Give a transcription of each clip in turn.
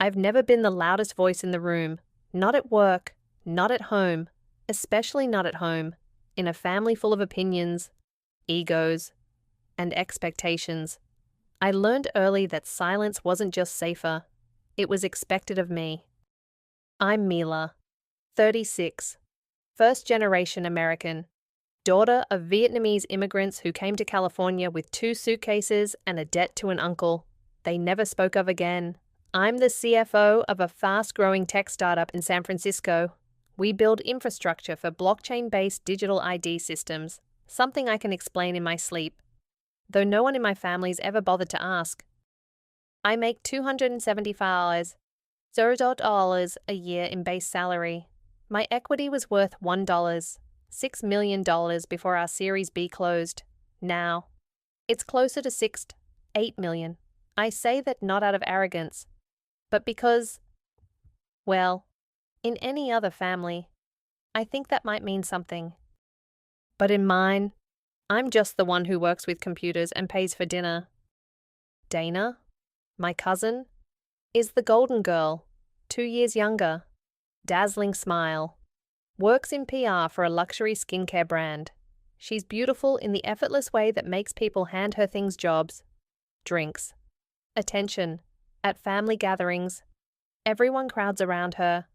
I've never been the loudest voice in the room, not at work, not at home, especially not at home, in a family full of opinions, egos, and expectations. I learned early that silence wasn't just safer, it was expected of me. I'm Mila, 36, first-generation American, daughter of Vietnamese immigrants who came to California with 2 suitcases and a debt to an uncle they never spoke of again. I'm the CFO of a fast-growing tech startup in San Francisco. We build infrastructure for blockchain-based digital ID systems, something I can explain in my sleep, though no one in my family's ever bothered to ask. I make $275 a year in base salary. My equity was worth $1, $6 million before our Series B closed. Now, it's closer to 8 million. I say that not out of arrogance, but because, well, in any other family, I think that might mean something. But in mine, I'm just the one who works with computers and pays for dinner. Dana, my cousin, is the golden girl, 2 years younger, dazzling smile, works in PR for a luxury skincare brand. She's beautiful in the effortless way that makes people hand her things, jobs, drinks, attention. At family gatherings, everyone crowds around her,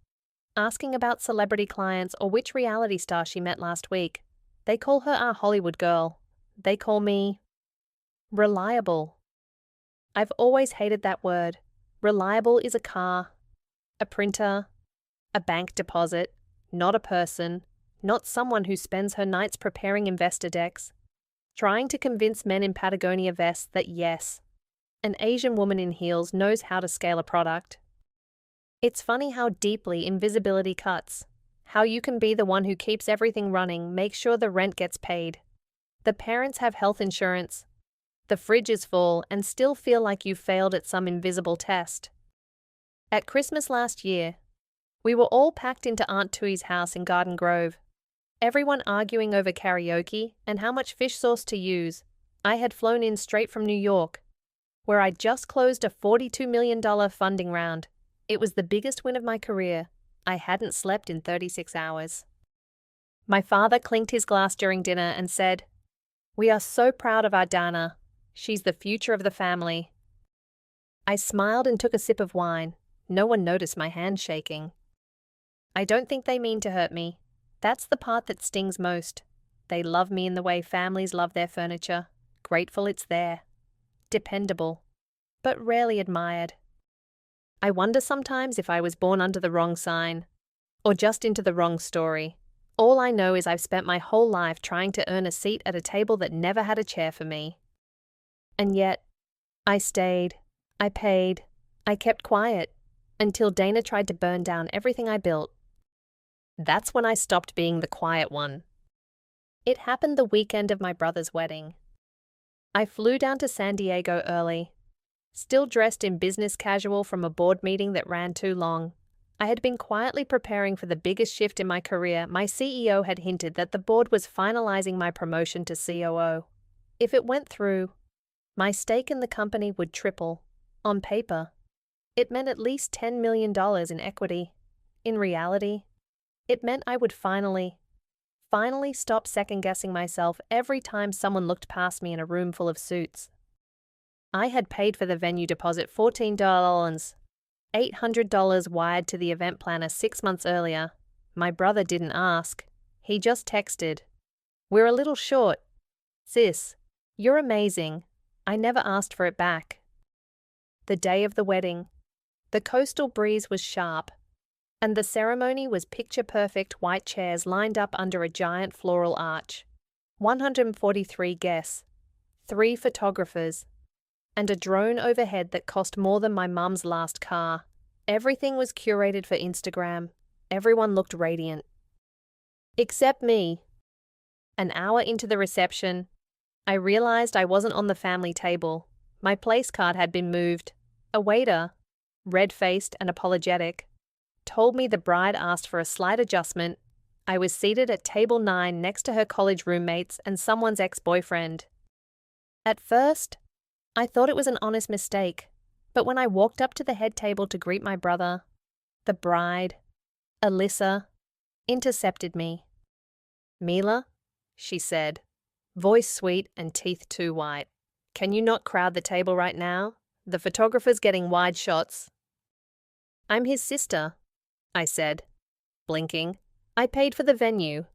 asking about celebrity clients or which reality star she met last week. They call her our Hollywood girl. They call me reliable. I've always hated that word. Reliable is a car, a printer, a bank deposit, not a person, not someone who spends her nights preparing investor decks, trying to convince men in Patagonia vests that yes, an Asian woman in heels knows how to scale a product. It's funny how deeply invisibility cuts, how you can be the one who keeps everything running, make sure the rent gets paid. The parents have health insurance, the fridge is full, and still feel like you failed at some invisible test. At Christmas last year, we were all packed into Aunt Tui's house in Garden Grove, everyone arguing over karaoke and how much fish sauce to use. I had flown in straight from New York, where I'd just closed a $42 million funding round. It was the biggest win of my career. I hadn't slept in 36 hours. My father clinked his glass during dinner and said, "We are so proud of our Dana. She's the future of the family." I smiled and took a sip of wine. No one noticed my hand shaking. I don't think they mean to hurt me. That's the part that stings most. They love me in the way families love their furniture, grateful it's there, dependable, but rarely admired. I wonder sometimes if I was born under the wrong sign, or just into the wrong story. All I know is I've spent my whole life trying to earn a seat at a table that never had a chair for me. And yet, I stayed, I paid, I kept quiet, until Dana tried to burn down everything I built. That's when I stopped being the quiet one. It happened the weekend of my brother's wedding. I flew down to San Diego early, still dressed in business casual from a board meeting that ran too long. I had been quietly preparing for the biggest shift in my career. My CEO had hinted that the board was finalizing my promotion to COO. If it went through, my stake in the company would triple. On paper, it meant at least $10 million in equity. In reality, it meant I would finally stop second-guessing myself every time someone looked past me in a room full of suits. I had paid for the venue deposit $14, $800 wired to the event planner 6 months earlier. My brother didn't ask. He just texted, "We're a little short. Sis, you're amazing." I never asked for it back. The day of the wedding, the coastal breeze was sharp, and the ceremony was picture-perfect white chairs lined up under a giant floral arch. 143 guests, 3 photographers, and a drone overhead that cost more than my mum's last car. Everything was curated for Instagram. Everyone looked radiant. Except me. An hour into the reception, I realized I wasn't on the family table. My place card had been moved. A waiter, red-faced and apologetic, told me the bride asked for a slight adjustment. I was seated at table 9 next to her college roommates and someone's ex-boyfriend. At first, I thought it was an honest mistake, But when I walked up to the head table to greet my brother, the bride, Alyssa, intercepted me. "Mila," she said, voice sweet and teeth too white, "can you not crowd the table right now? The photographer's getting wide shots." "I'm his sister," I said, blinking. "I paid for the venue."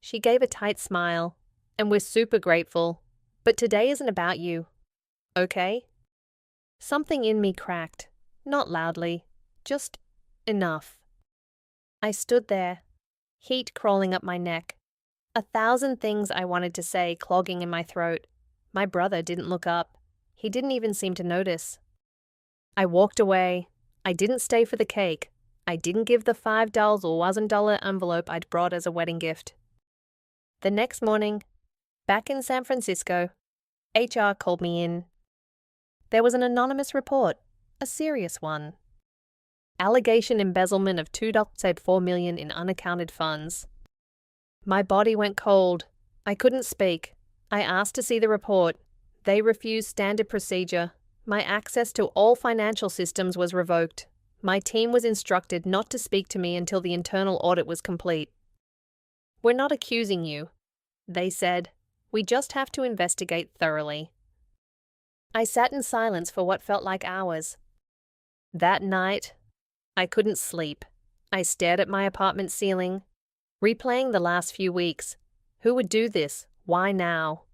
She gave a tight smile, and we're super grateful, but today isn't about you. Okay? Something in me cracked, not loudly, just enough. I stood there, heat crawling up my neck, 1,000 things I wanted to say clogging in my throat. My brother didn't look up. He didn't even seem to notice. I walked away. I didn't stay for the cake. I didn't give the $5 or $1 envelope I'd brought as a wedding gift. The next morning, back in San Francisco, HR called me in. There was an anonymous report, a serious one. Allegation embezzlement of $2.4 million in unaccounted funds. My body went cold. I couldn't speak. I asked to see the report. They refused standard procedure. My access to all financial systems was revoked. My team was instructed not to speak to me until the internal audit was complete. "We're not accusing you," they said. "We just have to investigate thoroughly." I sat in silence for what felt like hours. That night, I couldn't sleep. I stared at my apartment ceiling, replaying the last few weeks. Who would do this? Why now?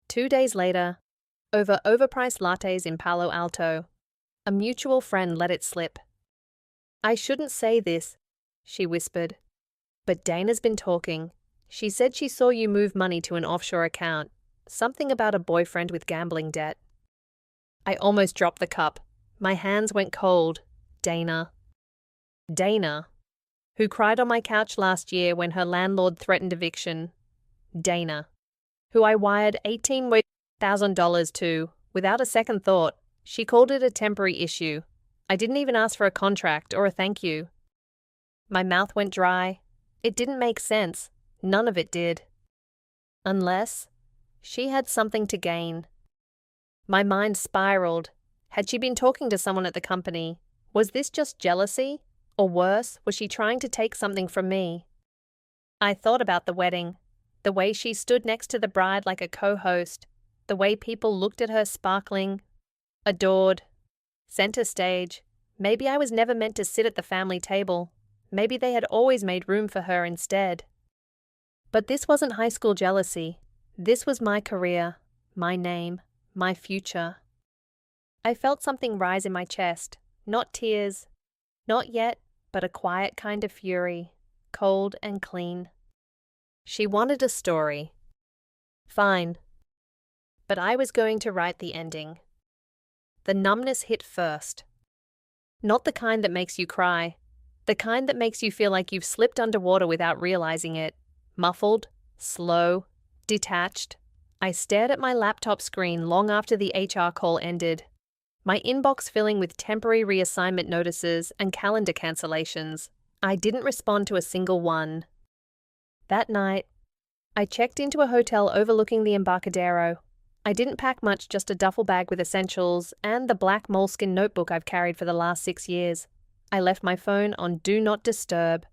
2 days later, over overpriced lattes in Palo Alto, a mutual friend let it slip. "I shouldn't say this," she whispered, "but Dana's been talking. She said she saw you move money to an offshore account. Something about a boyfriend with gambling debt." I almost dropped the cup. My hands went cold. Dana. Dana, who cried on my couch last year when her landlord threatened eviction. Dana, who I wired $18,000 to without a second thought. She called it a temporary issue. I didn't even ask for a contract or a thank you. My mouth went dry. It didn't make sense. None of it did. Unless she had something to gain. My mind spiraled. Had she been talking to someone at the company? Was this just jealousy? Or worse, was she trying to take something from me? I thought about the wedding, the way she stood next to the bride like a co-host, the way people looked at her sparkling, adored, center stage. Maybe I was never meant to sit at the family table. Maybe they had always made room for her instead. But this wasn't high school jealousy. This was my career, my name, my future. I felt something rise in my chest, not tears, not yet, but a quiet kind of fury, cold and clean. She wanted a story. Fine. But I was going to write the ending. The numbness hit first. Not the kind that makes you cry, the kind that makes you feel like you've slipped underwater without realizing it. Muffled, slow, detached. I stared at my laptop screen long after the HR call ended. My inbox filling with temporary reassignment notices and calendar cancellations. I didn't respond to a single one. That night, I checked into a hotel overlooking the Embarcadero. I didn't pack much, just a duffel bag with essentials and the black moleskin notebook I've carried for the last 6 years. I left my phone on Do Not Disturb.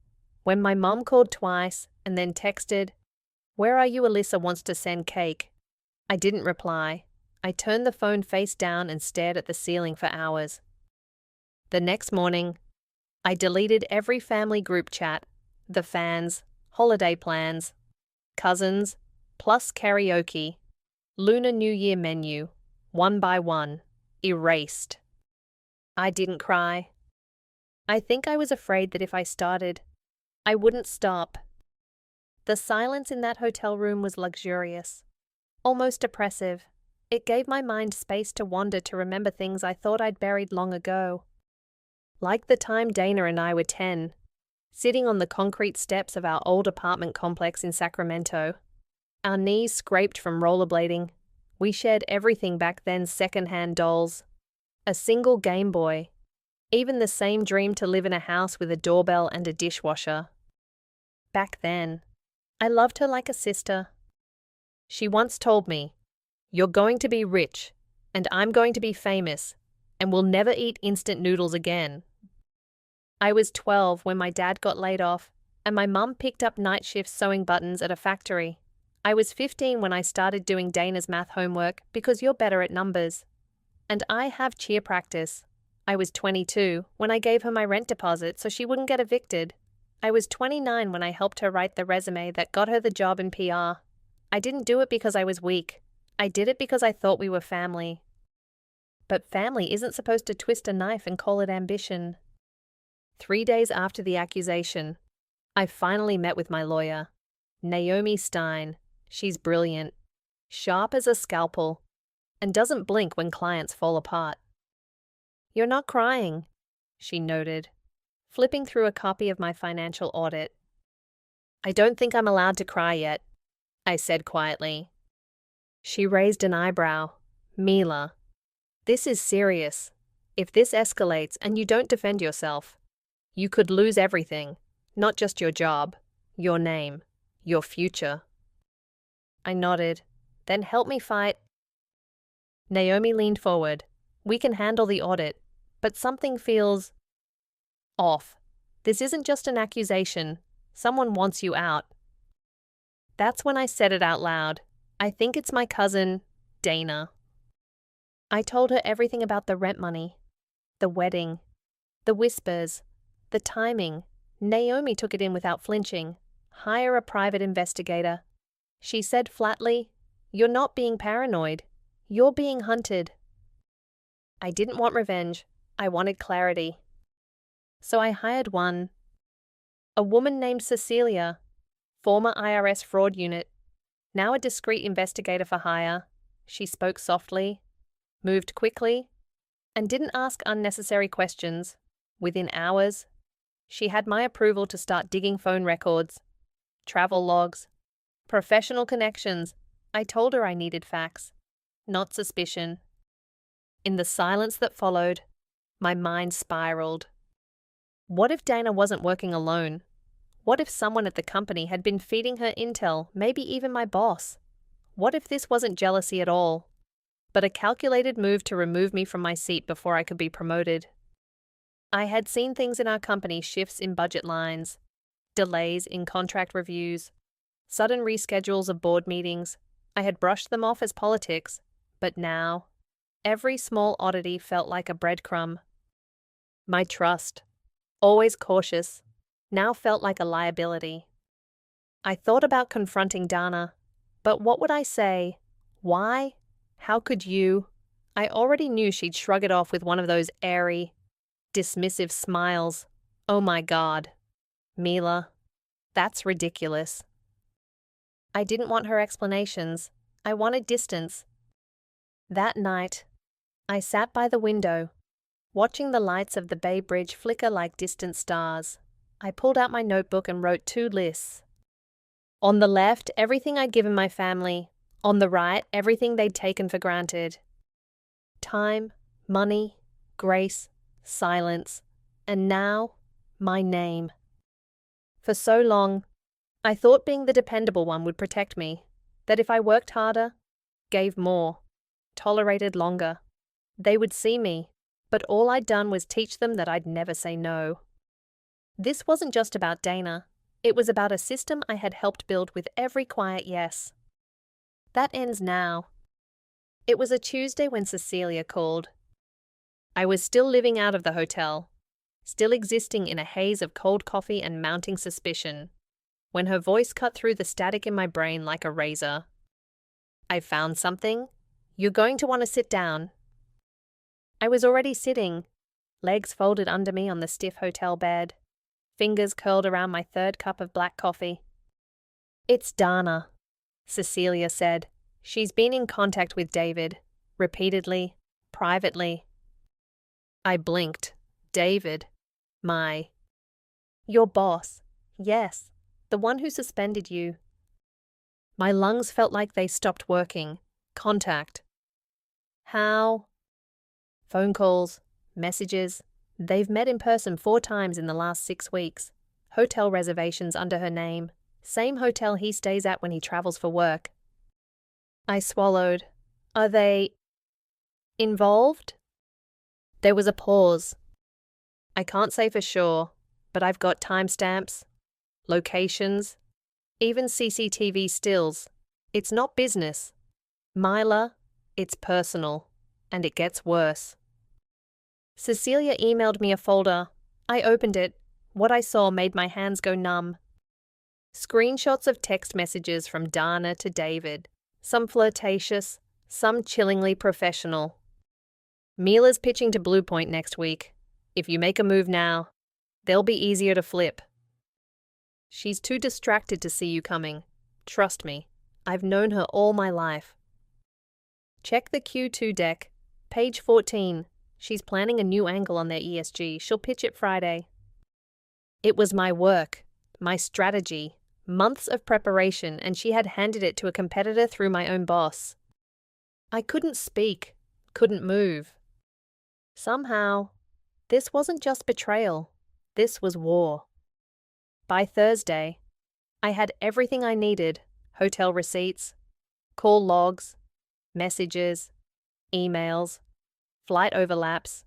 When my mom called twice and then texted, "Where are you? Alyssa wants to send cake." I didn't reply. I turned the phone face down and stared at the ceiling for hours. The next morning, I deleted every family group chat, the fans, holiday plans, cousins, plus karaoke, Lunar New Year menu, one by one, erased. I didn't cry. I think I was afraid that if I started, I wouldn't stop. The silence in that hotel room was luxurious, almost oppressive. It gave my mind space to wander, to remember things I thought I'd buried long ago. Like the time Dana and I were 10, sitting on the concrete steps of our old apartment complex in Sacramento. Our knees scraped from rollerblading. We shared everything back then: second-hand dolls, a single Game Boy, even the same dream to live in a house with a doorbell and a dishwasher. Back then, I loved her like a sister. She once told me, "You're going to be rich, and I'm going to be famous, and we'll never eat instant noodles again. I was 12 when my dad got laid off, and my mum picked up night shifts sewing buttons at a factory. I was 15 when I started doing Dana's math homework because you're better at numbers. And I have cheer practice. I was 22 when I gave her my rent deposit so she wouldn't get evicted. I was 29 when I helped her write the resume that got her the job in PR. I didn't do it because I was weak. I did it because I thought we were family. But family isn't supposed to twist a knife and call it ambition. 3 days after the accusation, I finally met with my lawyer, Naomi Stein. She's brilliant, sharp as a scalpel, and doesn't blink when clients fall apart. "You're not crying," she noted, flipping through a copy of my financial audit. "I don't think I'm allowed to cry yet," I said quietly. She raised an eyebrow. "Mila, this is serious. If this escalates and you don't defend yourself, you could lose everything, not just your job, your name, your future." I nodded. "Then help me fight." Naomi leaned forward. "We can handle the audit, but something feels off. This isn't just an accusation. Someone wants you out." That's when I said it out loud. "I think it's my cousin, Dana." I told her everything about the rent money, the wedding, the whispers, the timing. Naomi took it in without flinching. "Hire a private investigator." She said flatly, "You're not being paranoid. You're being hunted." I didn't want revenge. I wanted clarity. So I hired one. A woman named Cecilia, former IRS fraud unit, now a discreet investigator for hire. She spoke softly, moved quickly, and didn't ask unnecessary questions. Within hours, she had my approval to start digging phone records, travel logs, professional connections. I told her I needed facts, not suspicion. In the silence that followed, my mind spiraled. What if Dana wasn't working alone? What if someone at the company had been feeding her intel, maybe even my boss? What if this wasn't jealousy at all, but a calculated move to remove me from my seat before I could be promoted? I had seen things in our company: shifts in budget lines, delays in contract reviews, sudden reschedules of board meetings. I had brushed them off as politics, but now, every small oddity felt like a breadcrumb. My trust, always cautious, now felt like a liability. I thought about confronting Dana, but what would I say? Why? How could you? I already knew she'd shrug it off with one of those airy, dismissive smiles. Oh my God. Mila, that's ridiculous. I didn't want her explanations. I wanted distance. That night, I sat by the window, watching the lights of the Bay Bridge flicker like distant stars. I pulled out my notebook and wrote 2 lists. On the left, everything I'd given my family. On the right, everything they'd taken for granted. Time, money, grace, silence, and now, my name. For so long, I thought being the dependable one would protect me, that if I worked harder, gave more, tolerated longer, they would see me, but all I'd done was teach them that I'd never say no. This wasn't just about Dana. It was about a system I had helped build with every quiet yes. That ends now. It was a Tuesday when Cecilia called. I was still living out of the hotel, still existing in a haze of cold coffee and mounting suspicion, when her voice cut through the static in my brain like a razor. "I found something. You're going to want to sit down." I was already sitting, legs folded under me on the stiff hotel bed, fingers curled around my 3rd cup of black coffee. "It's Dana," Cecilia said. "She's been in contact with David, repeatedly, privately." I blinked. David. Your boss. Yes, the one who suspended you. My lungs felt like they stopped working. Contact. How? Phone calls, messages. They've met in person 4 times in the last 6 weeks. Hotel reservations under her name. Same hotel he stays at when he travels for work. I swallowed. Are they involved? There was a pause. I can't say for sure, but I've got timestamps, locations, even CCTV stills. It's not business. Myla, it's personal, and it gets worse. Cecilia emailed me a folder. I opened it. What I saw made my hands go numb. Screenshots of text messages from Dana to David, some flirtatious, some chillingly professional. Mila's pitching to Bluepoint next week. If you make a move now, they'll be easier to flip. She's too distracted to see you coming. Trust me, I've known her all my life. Check the Q2 deck, page 14. She's planning a new angle on their ESG. She'll pitch it Friday. It was my work, my strategy, months of preparation, and she had handed it to a competitor through my own boss. I couldn't speak, couldn't move. Somehow, this wasn't just betrayal. This was war. By Thursday, I had everything I needed: hotel receipts, call logs, messages, emails, flight overlaps,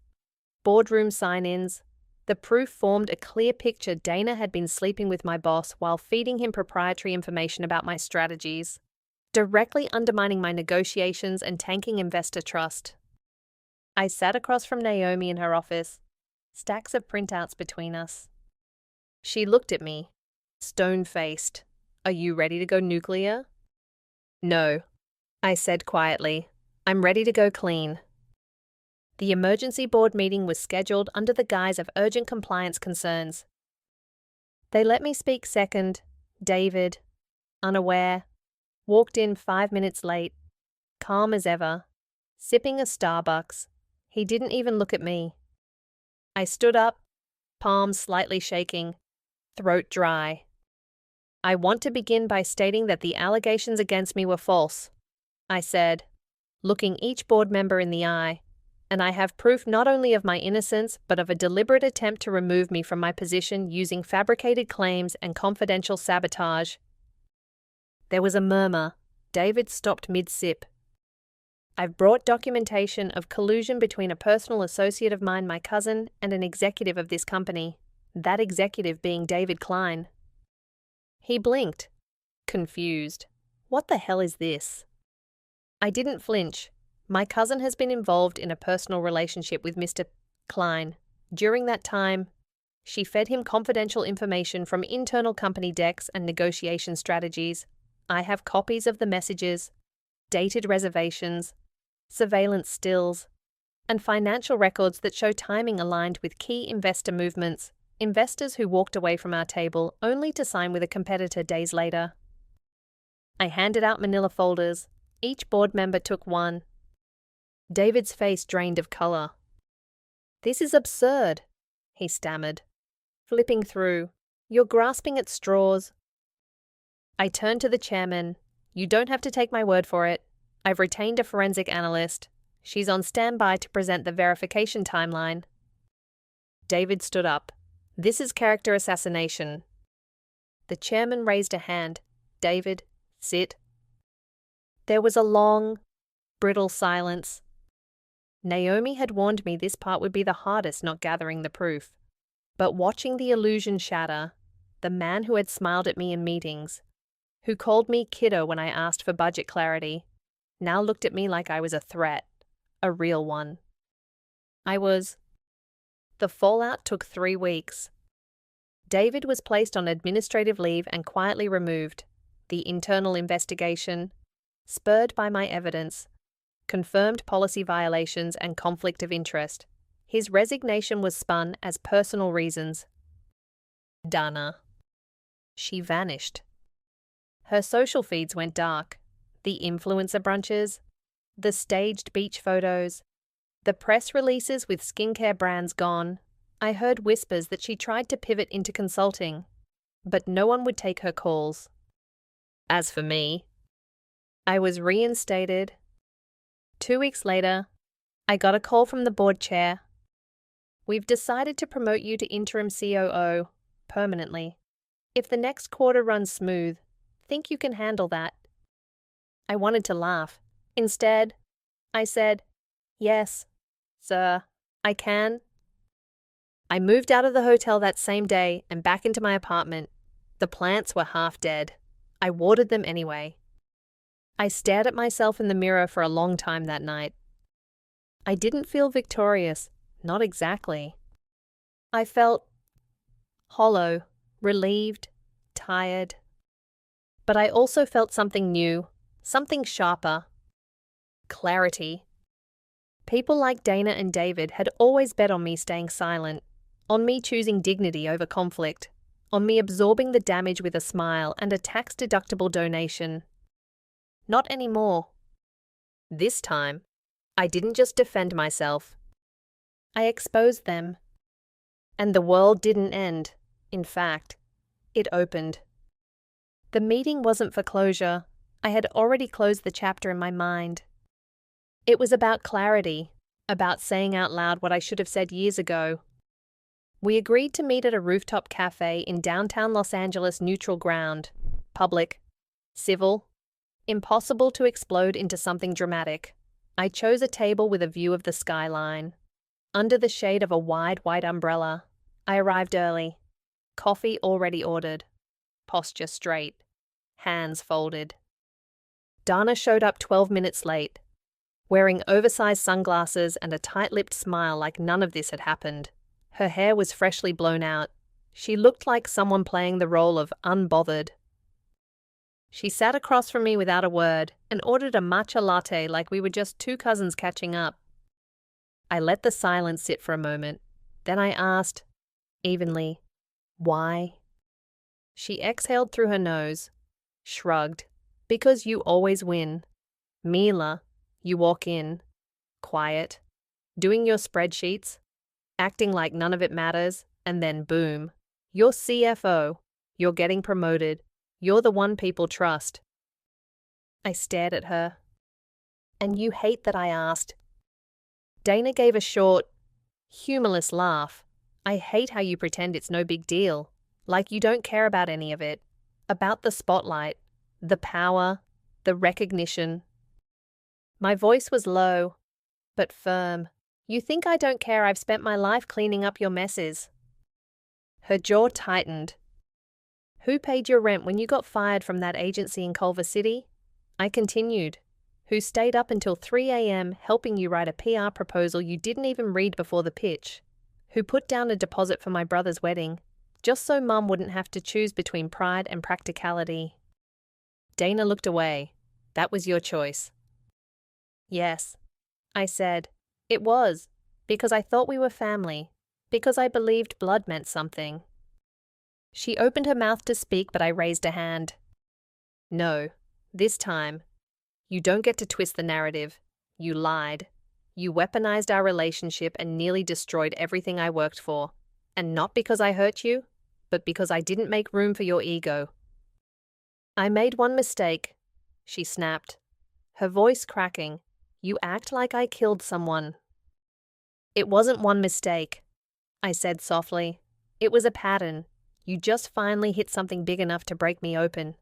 boardroom sign-ins. The proof formed a clear picture. Dana had been sleeping with my boss while feeding him proprietary information about my strategies, directly undermining my negotiations and tanking investor trust. I sat across from Naomi in her office, stacks of printouts between us. She looked at me, stone-faced. "Are you ready to go nuclear?" "No," I said quietly. "I'm ready to go clean." The emergency board meeting was scheduled under the guise of urgent compliance concerns. They let me speak second. David, unaware, walked in 5 minutes late, calm as ever, sipping a Starbucks. He didn't even look at me. I stood up, palms slightly shaking, throat dry. "I want to begin by stating that the allegations against me were false," I said, looking each board member in the eye. "And I have proof not only of my innocence, but of a deliberate attempt to remove me from my position using fabricated claims and confidential sabotage." There was a murmur. David stopped mid-sip. "I've brought documentation of collusion between a personal associate of mine, my cousin, and an executive of this company, that executive being David Klein." He blinked, confused. What the hell is this? I didn't flinch. My cousin has been involved in a personal relationship with Mr. Klein. During that time, she fed him confidential information from internal company decks and negotiation strategies. I have copies of the messages, dated reservations, surveillance stills, and financial records that show timing aligned with key investor movements, investors who walked away from our table only to sign with a competitor days later. I handed out manila folders. Each board member took one. David's face drained of color. "This is absurd," he stammered, flipping through. "You're grasping at straws." I turned to the chairman. "You don't have to take my word for it. I've retained a forensic analyst. She's on standby to present the verification timeline." David stood up. "This is character assassination." The chairman raised a hand. "David, sit." There was a long, brittle silence. Naomi had warned me this part would be the hardest, not gathering the proof. But watching the illusion shatter, the man who had smiled at me in meetings, who called me kiddo when I asked for budget clarity, now looked at me like I was a threat, a real one. The fallout took 3 weeks. David was placed on administrative leave and quietly removed. The internal investigation, spurred by my evidence, confirmed policy violations and conflict of interest. His resignation was spun as personal reasons. Dana. She vanished. Her social feeds went dark. The influencer brunches, the staged beach photos, the press releases with skincare brands gone. I heard whispers that she tried to pivot into consulting, but no one would take her calls. As for me, I was reinstated. 2 weeks later, I got a call from the board chair. "We've decided to promote you to interim COO, permanently. If the next quarter runs smooth, think you can handle that?" I wanted to laugh. Instead, I said, "Yes, sir, I can. I moved out of the hotel that same day and back into my apartment. The plants were half dead. I watered them anyway. I stared at myself in the mirror for a long time that night. I didn't feel victorious, not exactly. I felt hollow, relieved, tired. But I also felt something new, something sharper. Clarity. People like Dana and David had always bet on me staying silent, on me choosing dignity over conflict, on me absorbing the damage with a smile and a tax-deductible donation. Not anymore. This time, I didn't just defend myself. I exposed them. And the world didn't end. In fact, it opened. The meeting wasn't for closure. I had already closed the chapter in my mind. It was about clarity, about saying out loud what I should have said years ago. We agreed to meet at a rooftop cafe in downtown Los Angeles neutral ground. Public. Civil. Impossible to explode into something dramatic. I chose a table with a view of the skyline. Under the shade of a wide white umbrella. I arrived early. Coffee already ordered. Posture straight. Hands folded. Dana showed up 12 minutes late, wearing oversized sunglasses and a tight-lipped smile like none of this had happened. Her hair was freshly blown out. She looked like someone playing the role of unbothered. She sat across from me without a word and ordered a matcha latte like we were just two cousins catching up. I let the silence sit for a moment. Then I asked, evenly, "Why?" She exhaled through her nose, shrugged. "Because you always win. Mila, you walk in, quiet, doing your spreadsheets, acting like none of it matters, and then boom, you're CFO, you're getting promoted, you're the one people trust." I stared at her. "And you hate that I asked?" Dana gave a short, humorless laugh. "I hate how you pretend it's no big deal, like you don't care about any of it, about the spotlight, the power, the recognition." My voice was low, but firm. "You think I don't care I've spent my life cleaning up your messes?" Her jaw tightened. "Who paid your rent when you got fired from that agency in Culver City?" I continued. "Who stayed up until 3 a.m. helping you write a PR proposal you didn't even read before the pitch? Who put down a deposit for my brother's wedding, just so Mum wouldn't have to choose between pride and practicality?" Dana looked away. "That was your choice." "Yes," I said. "It was, because I thought we were family, because I believed blood meant something." She opened her mouth to speak, but I raised a hand. "No, this time. You don't get to twist the narrative. You lied. You weaponized our relationship and nearly destroyed everything I worked for. And not because I hurt you, but because I didn't make room for your ego." "I made one mistake," she snapped, her voice cracking. "You act like I killed someone." "It wasn't one mistake," I said softly. "It was a pattern. You just finally hit something big enough to break me open."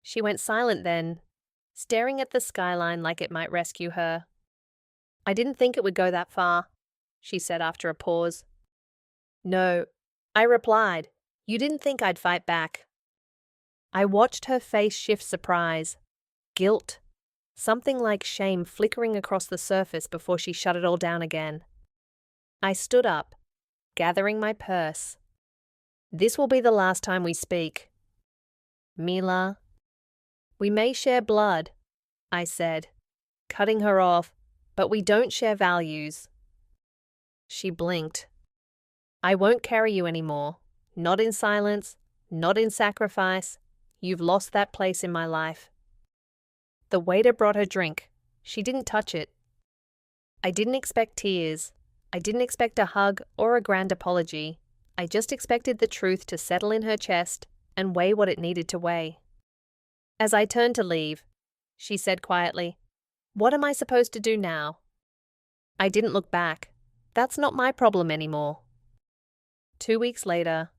She went silent then, staring at the skyline like it might rescue her. "I didn't think it would go that far," she said after a pause. "No," I replied. "You didn't think I'd fight back." I watched her face shift surprise, guilt, something like shame flickering across the surface before she shut it all down again. I stood up, gathering my purse. "This will be the last time we speak. Mila, we may share blood," I said, cutting her off, "but we don't share values." She blinked. "I won't carry you anymore. Not in silence, not in sacrifice. You've lost that place in my life." The waiter brought her drink. She didn't touch it. I didn't expect tears. I didn't expect a hug or a grand apology. I just expected the truth to settle in her chest and weigh what it needed to weigh. As I turned to leave, she said quietly, "What am I supposed to do now?" I didn't look back. That's not my problem anymore. 2 weeks later,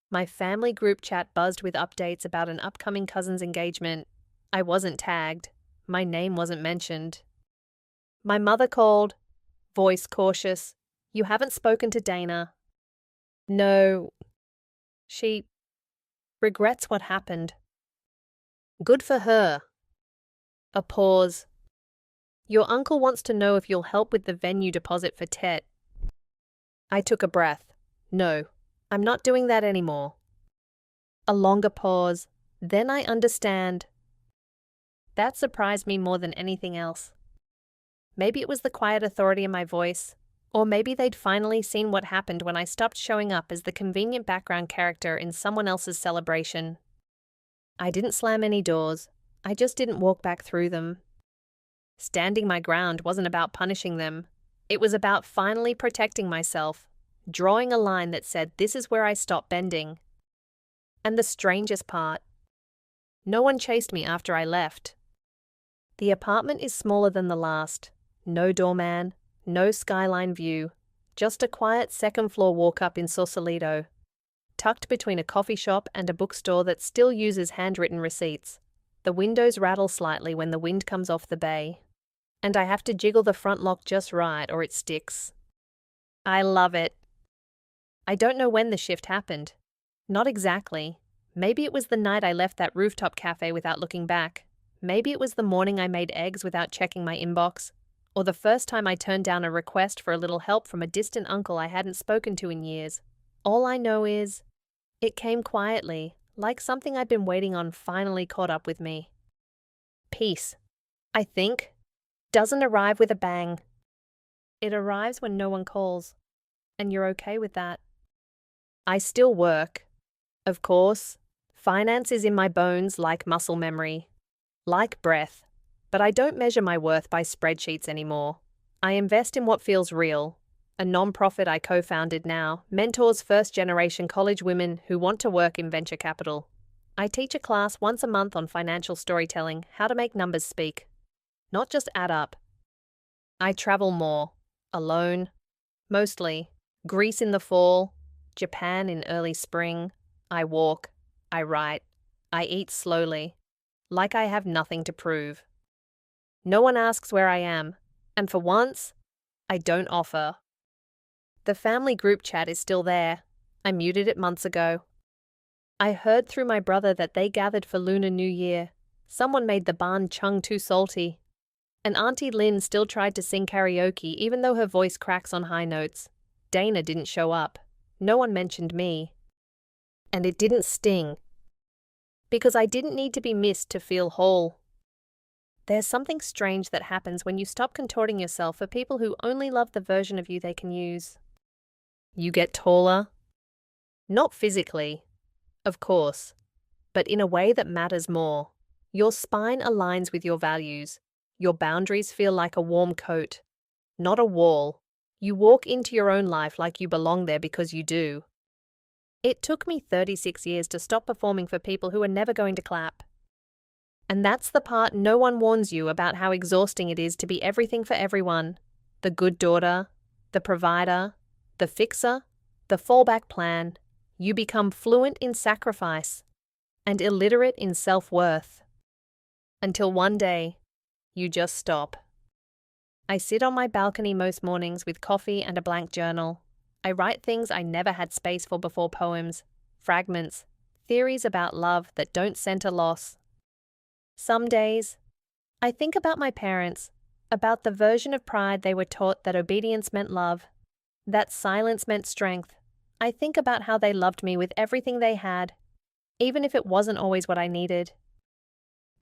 my family group chat buzzed with updates about an upcoming cousin's engagement. I wasn't tagged. My name wasn't mentioned. My mother called, voice cautious, You haven't spoken to Dana. No, she regrets what happened. Good for her. A pause. Your uncle wants to know if you'll help with the venue deposit for Tet. I took a breath. No, I'm not doing that anymore. A longer pause. Then I understand. That surprised me more than anything else. Maybe it was the quiet authority in my voice, or maybe they'd finally seen what happened when I stopped showing up as the convenient background character in someone else's celebration. I didn't slam any doors. I just didn't walk back through them. Standing my ground wasn't about punishing them. It was about finally protecting myself, drawing a line that said this is where I stop bending. And the strangest part, no one chased me after I left. The apartment is smaller than the last. No doorman, no skyline view, just a quiet second-floor walk-up in Sausalito, tucked between a coffee shop and a bookstore that still uses handwritten receipts. The windows rattle slightly when the wind comes off the bay, and I have to jiggle the front lock just right or it sticks. I love it. I don't know when the shift happened. Not exactly. Maybe it was the night I left that rooftop cafe without looking back. Maybe it was the morning I made eggs without checking my inbox, or the first time I turned down a request for a little help from a distant uncle I hadn't spoken to in years. All I know is, it came quietly, like something I'd been waiting on finally caught up with me. Peace, I think, doesn't arrive with a bang. It arrives when no one calls, and you're okay with that. I still work. Of course, finance is in my bones like muscle memory, like breath. But I don't measure my worth by spreadsheets anymore. I invest in what feels real. A non-profit I co-founded now mentors first-generation college women who want to work in venture capital. I teach a class once a month on financial storytelling, how to make numbers speak, not just add up. I travel more, alone, mostly. Greece in the fall, Japan in early spring. I walk, I write, I eat slowly, like I have nothing to prove. No one asks where I am, and for once, I don't offer. The family group chat is still there. I muted it months ago. I heard through my brother that they gathered for Lunar New Year. Someone made the banh chung too salty. And Auntie Lynn still tried to sing karaoke even though her voice cracks on high notes. Dana didn't show up. No one mentioned me. And it didn't sting. Because I didn't need to be missed to feel whole. There's something strange that happens when you stop contorting yourself for people who only love the version of you they can use. You get taller. Not physically, of course, but in a way that matters more. Your spine aligns with your values. Your boundaries feel like a warm coat, not a wall. You walk into your own life like you belong there because you do. It took me 36 years to stop performing for people who are never going to clap. And that's the part no one warns you about, how exhausting it is to be everything for everyone. The good daughter, the provider, the fixer, the fallback plan. You become fluent in sacrifice and illiterate in self-worth. Until one day, you just stop. I sit on my balcony most mornings with coffee and a blank journal. I write things I never had space for before: poems, fragments, theories about love that don't center loss. Some days, I think about my parents, about the version of pride they were taught that obedience meant love, that silence meant strength. I think about how they loved me with everything they had, even if it wasn't always what I needed.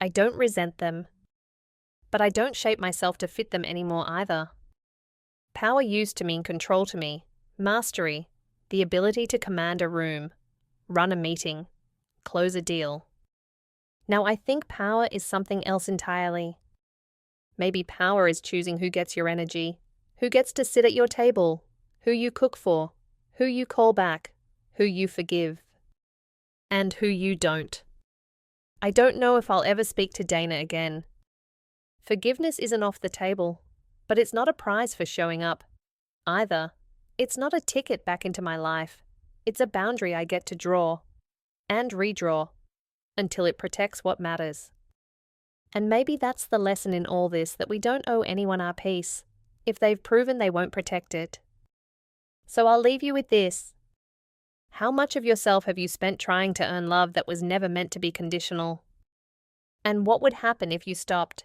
I don't resent them, but I don't shape myself to fit them anymore either. Power used to mean control to me, mastery, the ability to command a room, run a meeting, close a deal. Now I think power is something else entirely. Maybe power is choosing who gets your energy, who gets to sit at your table, who you cook for, who you call back, who you forgive, and who you don't. I don't know if I'll ever speak to Dana again. Forgiveness isn't off the table, but it's not a prize for showing up, either. It's not a ticket back into my life. It's a boundary I get to draw and redraw until it protects what matters. And maybe that's the lesson in all this, that we don't owe anyone our peace if they've proven they won't protect it. So I'll leave you with this. How much of yourself have you spent trying to earn love that was never meant to be conditional? And what would happen if you stopped?